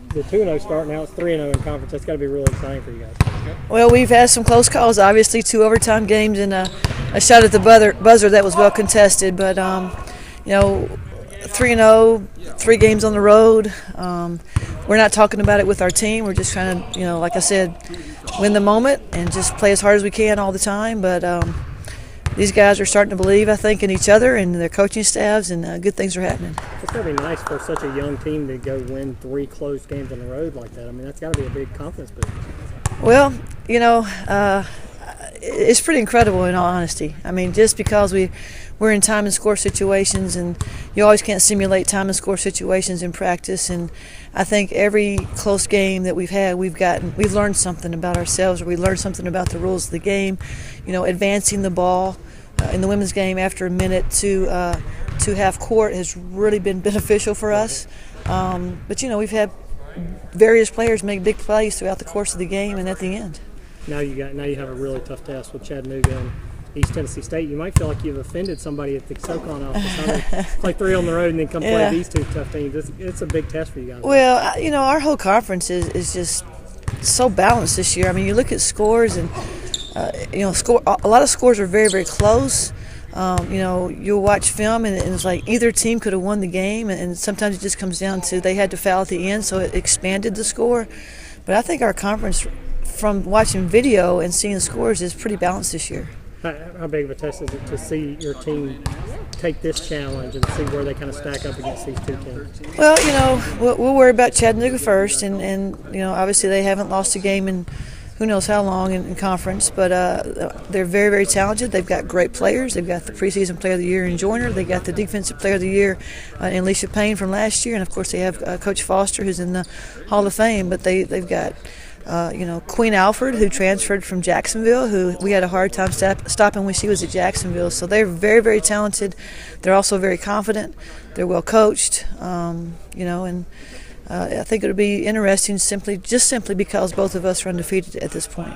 the 2-0 start. Now it's 3-0 in conference. That's got to be really exciting for you guys. Well, we've had some close calls, obviously, 2 overtime games and a shot at the buzzer that was well contested. But, 3-0, 3 games on the road. We're not talking about it with our team. We're just trying to, like I said, win the moment and just play as hard as we can all the time. But these guys are starting to believe, I think, in each other and their coaching staffs, and good things are happening. It's got to be nice for such a young team to go win 3 close games on the road like that. I mean, that's got to be a big confidence boost. Well, it's pretty incredible in all honesty. I mean, just because we're in time and score situations, and you always can't simulate time and score situations in practice. And I think every close game that we've had, we've learned something about ourselves, or we learned something about the rules of the game. Advancing the ball in the women's game after a minute to half court has really been beneficial for us. But we've had various players make big plays throughout the course of the game and at the end. Now you have a really tough test with Chattanooga and East Tennessee State. You might feel like you've offended somebody at the SoCon office. Play 3 on the road and then come play these 2 tough teams. It's a big test for you guys. Well, our whole conference is just so balanced this year. I mean, you look at scores and a lot of scores are very, very close. You'll watch film and it's like either team could have won the game, and sometimes it just comes down to they had to foul at the end, so it expanded the score. But I think our conference, from watching video and seeing scores, is pretty balanced this year. How big of a test is it to see your team take this challenge and see where they kind of stack up against these 2 teams? Well, we'll worry about Chattanooga first, and obviously they haven't lost a game in who knows how long in conference, but they're very, very talented. They've got great players. They've got the preseason player of the year in Joyner. They've got the defensive player of the year in Alicia Payne from last year, and of course they have Coach Foster, who's in the Hall of Fame. But they've got Queen Alfred, who transferred from Jacksonville, who we had a hard time stopping when she was at Jacksonville. So they're very, very talented. They're also very confident. They're well coached, and I think it'll be interesting simply because both of us are undefeated at this point.